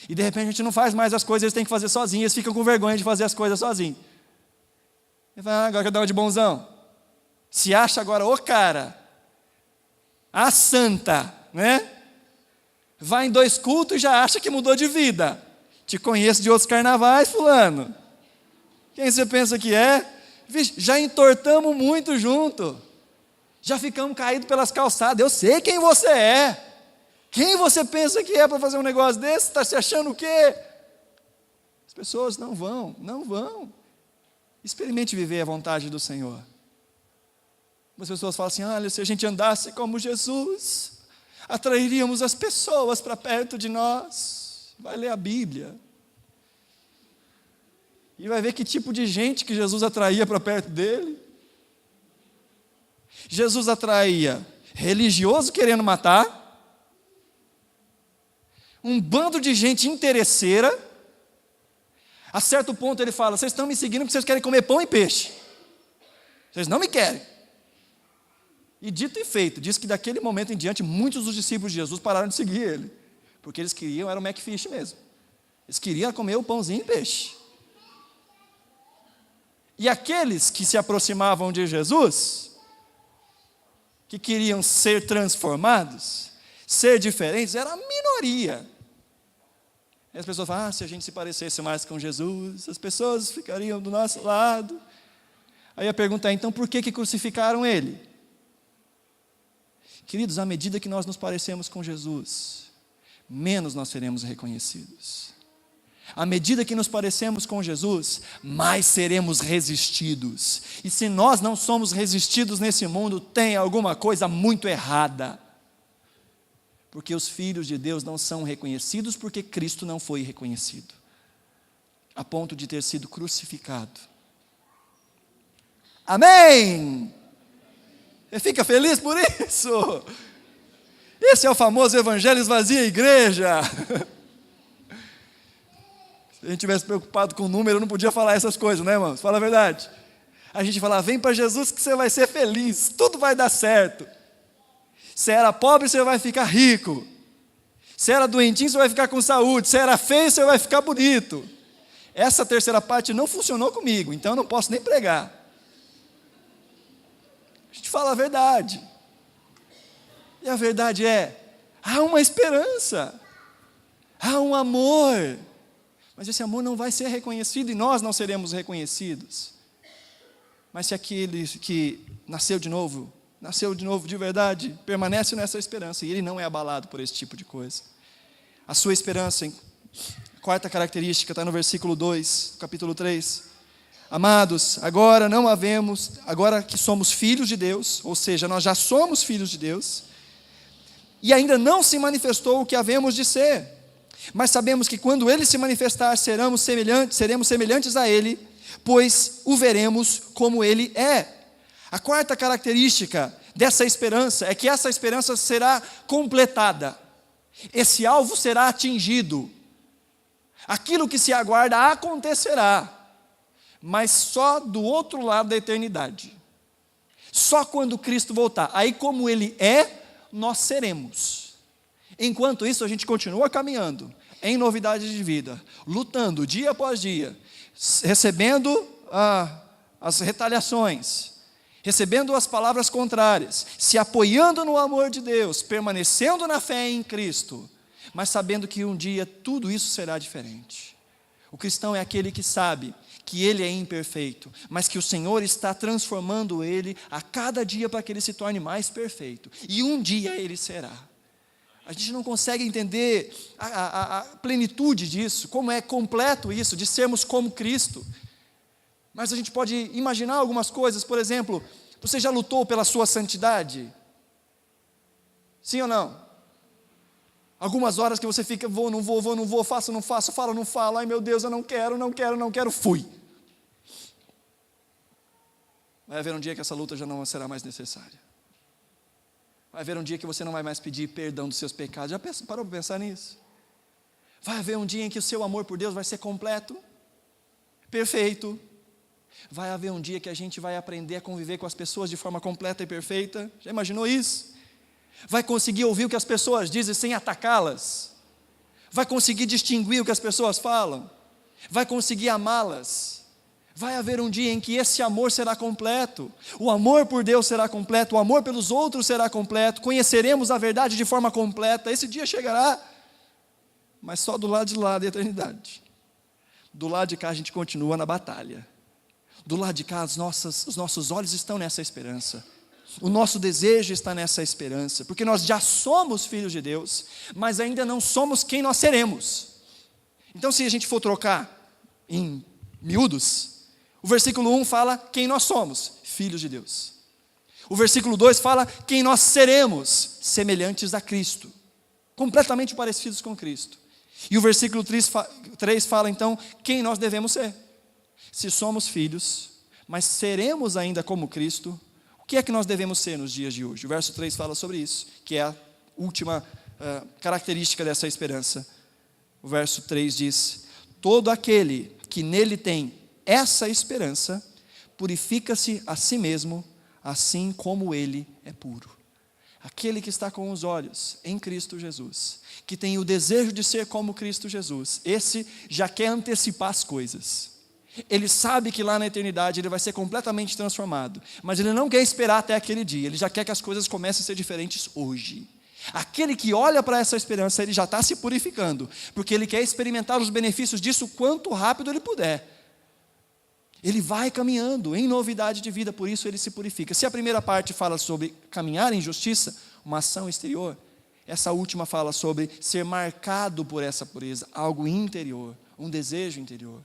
E de repente a gente não faz mais as coisas, eles têm que fazer sozinhos, eles ficam com vergonha de fazer as coisas sozinhos. Ele fala, agora quer dar uma de bonzão. Se acha agora, ô cara, a santa, né? Vai em 2 cultos e já acha que mudou de vida. Te conheço de outros carnavais, fulano. Quem você pensa que é? Vixe, já entortamos muito junto. Já ficamos caídos pelas calçadas. Eu sei quem você é. Quem você pensa que é para fazer um negócio desse? Está se achando o quê? As pessoas não vão. Experimente viver a vontade do Senhor. As pessoas falam assim, olha, se a gente andasse como Jesus, atrairíamos as pessoas para perto de nós. Vai ler a Bíblia. E vai ver que tipo de gente que Jesus atraía para perto dele. Jesus atraía religioso querendo matar, um bando de gente interesseira. A certo ponto ele fala: vocês estão me seguindo porque vocês querem comer pão e peixe. Vocês não me querem. E dito e feito, diz que daquele momento em diante, muitos dos discípulos de Jesus pararam de seguir ele. Porque eles queriam, era o McFish mesmo. Eles queriam comer o pãozinho e peixe. E aqueles que se aproximavam de Jesus, que queriam ser transformados, ser diferentes, era a minoria. E as pessoas falam: se a gente se parecesse mais com Jesus, as pessoas ficariam do nosso lado. Aí a pergunta é: então por que crucificaram ele? Queridos, à medida que nós nos parecemos com Jesus, menos nós seremos reconhecidos. À medida que nos parecemos com Jesus, mais seremos resistidos. E se nós não somos resistidos nesse mundo, tem alguma coisa muito errada. Porque os filhos de Deus não são reconhecidos porque Cristo não foi reconhecido, a ponto de ter sido crucificado. Amém! Você fica feliz por isso? Esse é o famoso evangelho esvazia a igreja. Se a gente tivesse preocupado com o número, eu não podia falar essas coisas, né, irmãos? Fala a verdade. A gente fala: vem para Jesus que você vai ser feliz, tudo vai dar certo. Se era pobre, você vai ficar rico. Se era doentinho, você vai ficar com saúde. Se era feio, você vai ficar bonito. Essa terceira parte não funcionou comigo, então eu não posso nem pregar. A gente fala a verdade. E a verdade é: há uma esperança, há um amor. Mas esse amor não vai ser reconhecido e nós não seremos reconhecidos. Mas se aquele que nasceu de novo de verdade, permanece nessa esperança, e ele não é abalado por esse tipo de coisa. A sua esperança, a quarta característica, está no versículo 2, capítulo 3. Amados, agora que somos filhos de Deus, ou seja, nós já somos filhos de Deus, e ainda não se manifestou o que havemos de ser, mas sabemos que quando Ele se manifestar, seremos semelhantes a Ele, pois o veremos como Ele é. A quarta característica dessa esperança é que essa esperança será completada. Esse alvo será atingido. Aquilo que se aguarda acontecerá, mas só do outro lado da eternidade. Só quando Cristo voltar. Aí, como Ele é, nós seremos. Enquanto isso, a gente continua caminhando em novidade de vida, lutando dia após dia, recebendo as retaliações, recebendo as palavras contrárias, se apoiando no amor de Deus, permanecendo na fé em Cristo, mas sabendo que um dia tudo isso será diferente. O cristão é aquele que sabe que ele é imperfeito, mas que o Senhor está transformando ele a cada dia para que ele se torne mais perfeito, e um dia ele será. A gente não consegue entender a plenitude disso, como é completo isso, de sermos como Cristo. Mas a gente pode imaginar algumas coisas. Por exemplo, você já lutou pela sua santidade? Sim ou não? Algumas horas que você fica: vou, não vou, faço, não faço, falo, não falo, ai meu Deus, eu não quero, fui. Vai haver um dia que essa luta já não será mais necessária. Vai haver um dia que você não vai mais pedir perdão dos seus pecados. Já parou para pensar nisso? Vai haver um dia em que o seu amor por Deus vai ser completo, perfeito. Vai haver um dia que a gente vai aprender a conviver com as pessoas de forma completa e perfeita. Já imaginou isso? Vai conseguir ouvir o que as pessoas dizem sem atacá-las. Vai conseguir distinguir o que as pessoas falam. Vai conseguir amá-las. Vai haver um dia em que esse amor será completo. O amor por Deus será completo. O amor pelos outros será completo. Conheceremos a verdade de forma completa. Esse dia chegará. Mas só do lado de lá da eternidade. Do lado de cá a gente continua na batalha. Do lado de cá os nossos olhos estão nessa esperança. O nosso desejo está nessa esperança. Porque nós já somos filhos de Deus, mas ainda não somos quem nós seremos. Então, se a gente for trocar em miúdos, o versículo 1 fala quem nós somos, filhos de Deus. O versículo 2 fala quem nós seremos, semelhantes a Cristo, completamente parecidos com Cristo. E o versículo 3 fala então quem nós devemos ser. Se somos filhos, mas seremos ainda como Cristo, o O que é que nós devemos ser nos dias de hoje? O verso 3 fala sobre isso, que é a última característica dessa esperança. O verso 3 diz: todo aquele que nele tem essa esperança, purifica-se a si mesmo, assim como ele é puro. Aquele que está com os olhos em Cristo Jesus, que tem o desejo de ser como Cristo Jesus, esse já quer antecipar as coisas. Ele sabe que lá na eternidade ele vai ser completamente transformado, mas ele não quer esperar até aquele dia, ele já quer que as coisas comecem a ser diferentes hoje. Aquele que olha para essa esperança, ele já está se purificando, porque ele quer experimentar os benefícios disso quanto rápido ele puder. Ele vai caminhando em novidade de vida, por isso ele se purifica. Se a primeira parte fala sobre caminhar em justiça, uma ação exterior, essa última fala sobre ser marcado por essa pureza, algo interior, um desejo interior.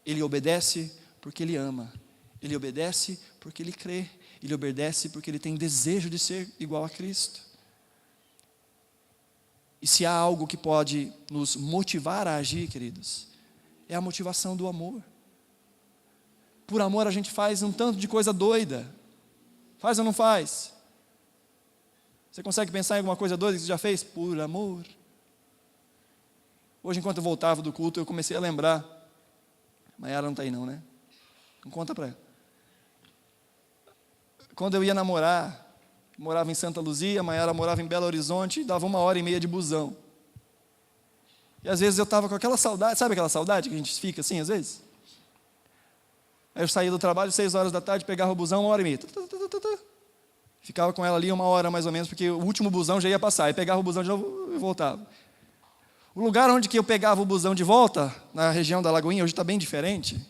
Ele obedece porque ele ama, ele obedece porque ele crê, ele obedece porque ele tem desejo de ser igual a Cristo. E se há algo que pode nos motivar a agir, queridos, é a motivação do amor. Por amor a gente faz um tanto de coisa doida. Faz ou não faz? Você consegue pensar em alguma coisa doida que você já fez? Por amor. Hoje, enquanto eu voltava do culto, eu comecei a lembrar. Maiara não está aí não, né? Não conta para ela. Quando eu ia namorar, morava em Santa Luzia, Maiara morava em Belo Horizonte, dava 1h30 de busão. E às vezes eu estava com aquela saudade, sabe aquela saudade que a gente fica assim às vezes? Aí eu saía do trabalho 6 horas da tarde, pegava o busão 1h30. Ficava com ela ali 1 hora mais ou menos, porque o último busão já ia passar. Aí pegava o busão de novo e voltava. O lugar onde que eu pegava o busão de volta, na região da Lagoinha, hoje está bem diferente,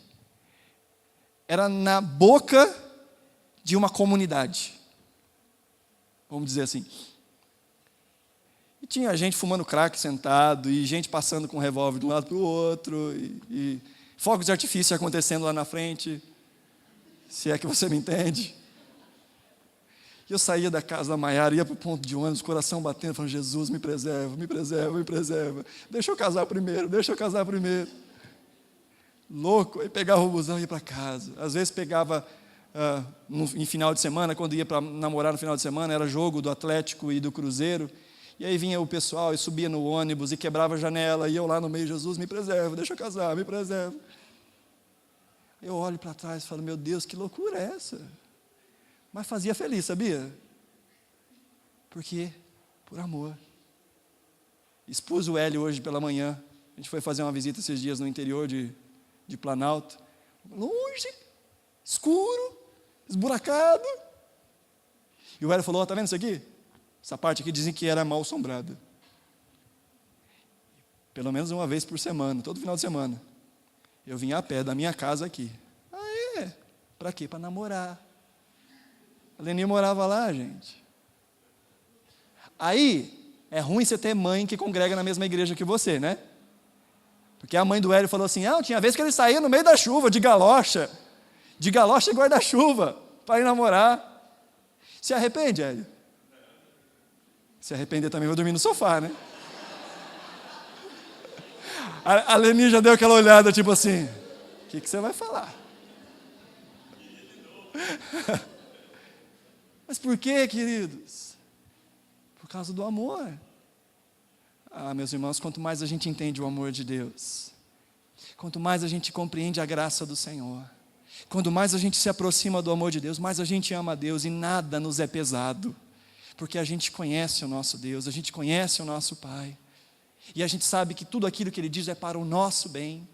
era na boca de uma comunidade. Vamos dizer assim. E tinha gente fumando crack sentado, e gente passando com um revólver de um lado para o outro, e fogos de artifício acontecendo lá na frente, se é que você me entende. E eu saía da casa da Maiara, ia para o ponto de ônibus, coração batendo, falando: Jesus, me preserva, me preserva, me preserva. Deixa eu casar primeiro, deixa eu casar primeiro. Louco, aí pegava o busão e ia para casa. Às vezes pegava, em final de semana, quando ia para namorar no final de semana, era jogo do Atlético e do Cruzeiro. E aí vinha o pessoal e subia no ônibus e quebrava a janela, e eu lá no meio: Jesus, me preserva, deixa eu casar, me preserva. Eu olho para trás e falo: meu Deus, que loucura é essa? Mas fazia feliz, sabia? Porque, por amor. Expus o Hélio hoje pela manhã, a gente foi fazer uma visita esses dias no interior de Planalto, longe, escuro, esburacado. E o Hélio falou: está vendo isso aqui? Essa parte aqui dizem que era mal assombrada. Pelo menos uma vez por semana, todo final de semana. Eu vinha a pé da minha casa aqui. Ah, é? Para quê? Para namorar. A Leni morava lá, gente. Aí, é ruim você ter mãe que congrega na mesma igreja que você, né? Porque a mãe do Hélio falou assim: tinha vez que ele saía no meio da chuva, de galocha e guarda-chuva, para ir namorar. Se arrepende, Hélio? Se arrepender também, vou dormir no sofá, né? A Leni já deu aquela olhada, tipo assim: o que você vai falar? Mas por quê, queridos? Por causa do amor. Meus irmãos, quanto mais a gente entende o amor de Deus, quanto mais a gente compreende a graça do Senhor, quanto mais a gente se aproxima do amor de Deus, mais a gente ama a Deus e nada nos é pesado, porque a gente conhece o nosso Deus, a gente conhece o nosso Pai, e a gente sabe que tudo aquilo que Ele diz é para o nosso bem,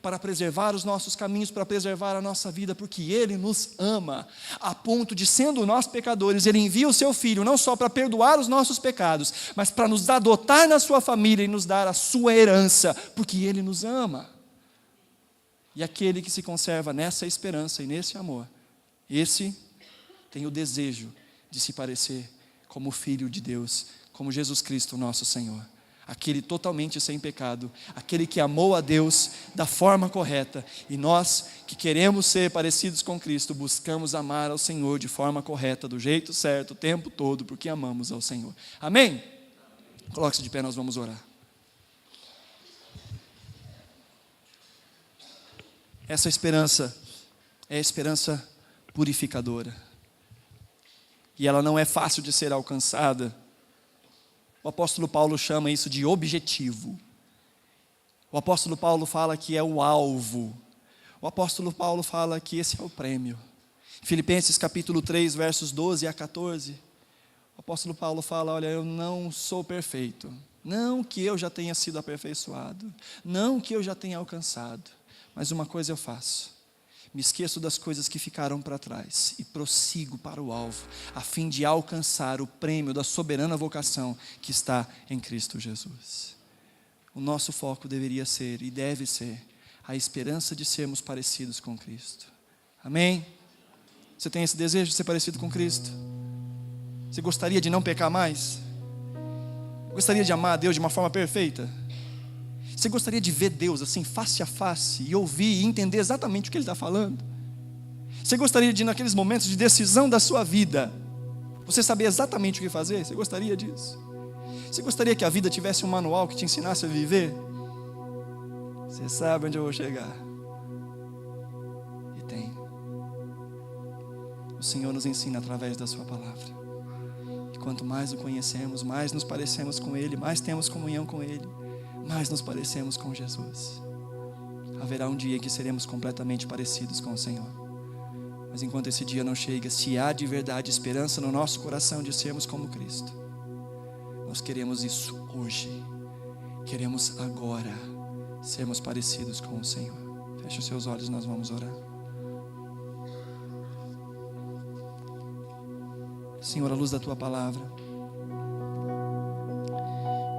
para preservar os nossos caminhos, para preservar a nossa vida, porque Ele nos ama, a ponto de, sendo nós pecadores, Ele envia o Seu Filho, não só para perdoar os nossos pecados, mas para nos adotar na Sua família e nos dar a Sua herança, porque Ele nos ama. E aquele que se conserva nessa esperança e nesse amor, esse tem o desejo de se parecer como Filho de Deus, como Jesus Cristo, nosso Senhor. Aquele totalmente sem pecado, aquele que amou a Deus da forma correta, e nós que queremos ser parecidos com Cristo, buscamos amar ao Senhor de forma correta, do jeito certo, o tempo todo, porque amamos ao Senhor. Amém? Coloque-se de pé, nós vamos orar. Essa esperança é a esperança purificadora. e ela não é fácil de ser alcançada. O apóstolo Paulo chama isso de objetivo. O apóstolo Paulo fala que é o alvo. O apóstolo Paulo fala que esse é o prêmio. Filipenses capítulo 3, versos 12 a 14. O apóstolo Paulo fala: olha, eu não sou perfeito. Não que eu já tenha sido aperfeiçoado. Não que eu já tenha alcançado. Mas uma coisa eu faço: me esqueço das coisas que ficaram para trás e prossigo para o alvo, a fim de alcançar o prêmio da soberana vocação que está em Cristo Jesus. O nosso foco deveria ser e deve ser a esperança de sermos parecidos com Cristo. Amém? Você tem esse desejo de ser parecido com Cristo? Você gostaria de não pecar mais? Gostaria de amar a Deus de uma forma perfeita? Você gostaria de ver Deus assim, face a face, e ouvir e entender exatamente o que Ele está falando? Você gostaria de, naqueles momentos de decisão da sua vida, você saber exatamente o que fazer? Você gostaria disso? Você gostaria que a vida tivesse um manual que te ensinasse a viver? Você sabe onde eu vou chegar. E tem. O Senhor nos ensina através da sua palavra. E quanto mais o conhecemos, mais nos parecemos com Ele, mais temos comunhão com Ele, mais nos parecemos com Jesus. Haverá um dia em que seremos completamente parecidos com o Senhor. Mas enquanto esse dia não chega, se há de verdade esperança no nosso coração de sermos como Cristo, nós queremos isso hoje. Queremos agora sermos parecidos com o Senhor. Feche os seus olhos, nós vamos orar. Senhor, à luz da Tua palavra,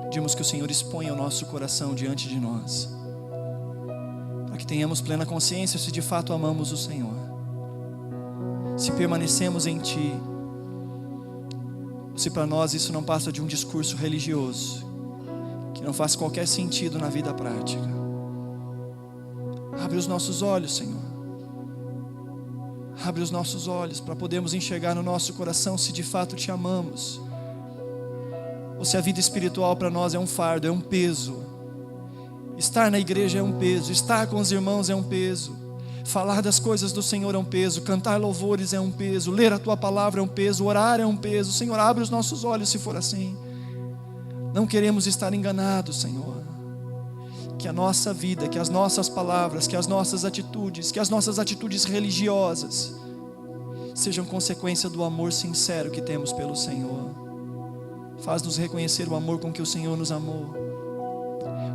pedimos que o Senhor exponha o nosso coração diante de nós, para que tenhamos plena consciência se de fato amamos o Senhor, se permanecemos em Ti, se para nós isso não passa de um discurso religioso, que não faz qualquer sentido na vida prática. Abre os nossos olhos, Senhor. Abre os nossos olhos para podermos enxergar no nosso coração se de fato Te amamos, ou se a vida espiritual para nós é um fardo, é um peso. Estar na igreja é um peso, estar com os irmãos é um peso, falar das coisas do Senhor é um peso, cantar louvores é um peso, ler a Tua palavra é um peso, orar é um peso. Senhor, abre os nossos olhos se for assim. Não queremos estar enganados, Senhor. Que a nossa vida, que as nossas palavras, que as nossas atitudes religiosas sejam consequência do amor sincero que temos pelo Senhor. Faz-nos reconhecer o amor com que o Senhor nos amou,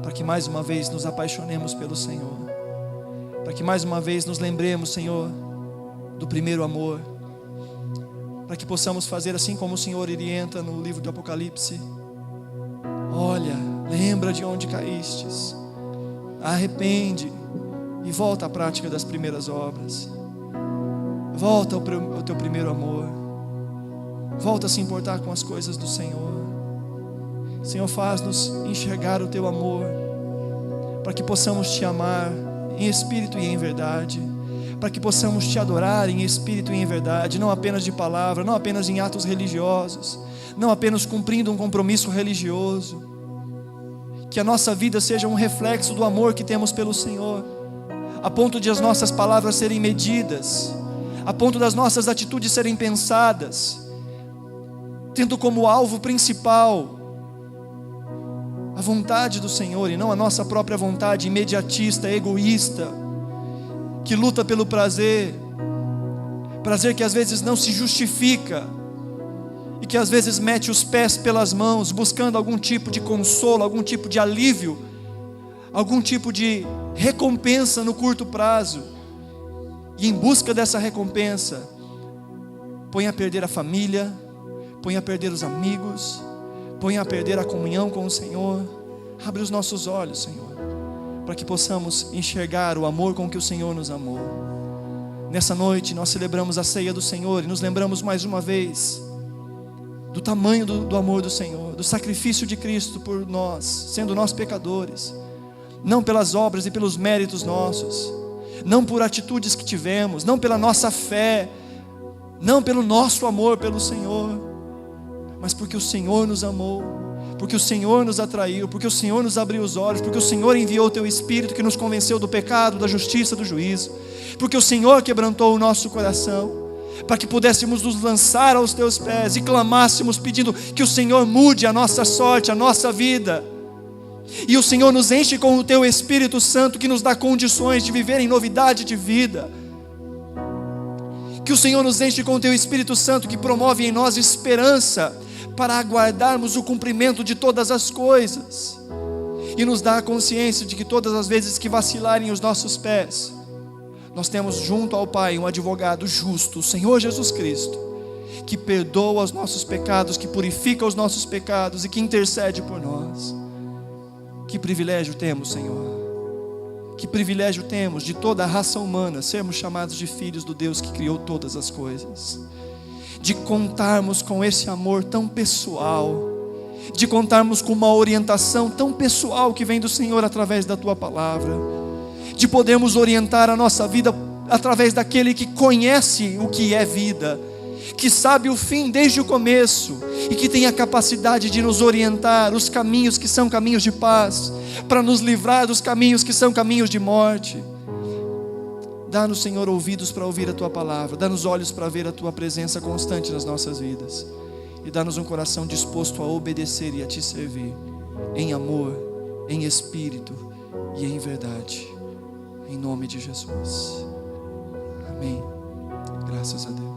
para que mais uma vez nos apaixonemos pelo Senhor, para que mais uma vez nos lembremos, Senhor, do primeiro amor, para que possamos fazer assim como o Senhor orienta no livro do Apocalipse: olha, lembra de onde caístes, arrepende e volta à prática das primeiras obras, volta ao teu primeiro amor, volta a se importar com as coisas do Senhor. Senhor, faz-nos enxergar o Teu amor, para que possamos Te amar em espírito e em verdade, para que possamos Te adorar em espírito e em verdade, não apenas de palavra, não apenas em atos religiosos, não apenas cumprindo um compromisso religioso. Que a nossa vida seja um reflexo do amor que temos pelo Senhor, a ponto de as nossas palavras serem medidas, a ponto das nossas atitudes serem pensadas, tendo como alvo principal a vontade do Senhor e não a nossa própria vontade imediatista, egoísta, que luta pelo prazer que às vezes não se justifica, e que às vezes mete os pés pelas mãos, buscando algum tipo de consolo, algum tipo de alívio, algum tipo de recompensa no curto prazo, e em busca dessa recompensa, põe a perder a família, põe a perder os amigos, põe a perder a comunhão com o Senhor. Abre os nossos olhos, Senhor, para que possamos enxergar o amor com que o Senhor nos amou. Nessa noite nós celebramos a ceia do Senhor e nos lembramos mais uma vez do tamanho do amor do Senhor, do sacrifício de Cristo por nós, sendo nós pecadores, não pelas obras e pelos méritos nossos, não por atitudes que tivemos, não pela nossa fé, não pelo nosso amor pelo Senhor, mas porque o Senhor nos amou, porque o Senhor nos atraiu, porque o Senhor nos abriu os olhos, porque o Senhor enviou o Teu Espírito que nos convenceu do pecado, da justiça, do juízo, porque o Senhor quebrantou o nosso coração, para que pudéssemos nos lançar aos teus pés e clamássemos pedindo que o Senhor mude a nossa sorte, a nossa vida. E o Senhor nos enche com o teu Espírito Santo, que nos dá condições de viver em novidade de vida. Que o Senhor nos enche com o teu Espírito Santo, que promove em nós esperança para aguardarmos o cumprimento de todas as coisas. E nos dá a consciência de que todas as vezes que vacilarem os nossos pés, nós temos junto ao Pai um advogado justo, o Senhor Jesus Cristo, que perdoa os nossos pecados, que purifica os nossos pecados e que intercede por nós. Que privilégio temos, Senhor. Que privilégio temos de toda a raça humana sermos chamados de filhos do Deus que criou todas as coisas. De contarmos com esse amor tão pessoal, de contarmos com uma orientação tão pessoal que vem do Senhor através da Tua palavra, de podermos orientar a nossa vida através daquele que conhece o que é vida, que sabe o fim desde o começo e que tem a capacidade de nos orientar os caminhos que são caminhos de paz, para nos livrar dos caminhos que são caminhos de morte. Dá-nos, Senhor, ouvidos para ouvir a Tua palavra, dá-nos olhos para ver a Tua presença constante nas nossas vidas, e dá-nos um coração disposto a obedecer e a Te servir, em amor, em espírito e em verdade, em nome de Jesus. Amém. Graças a Deus.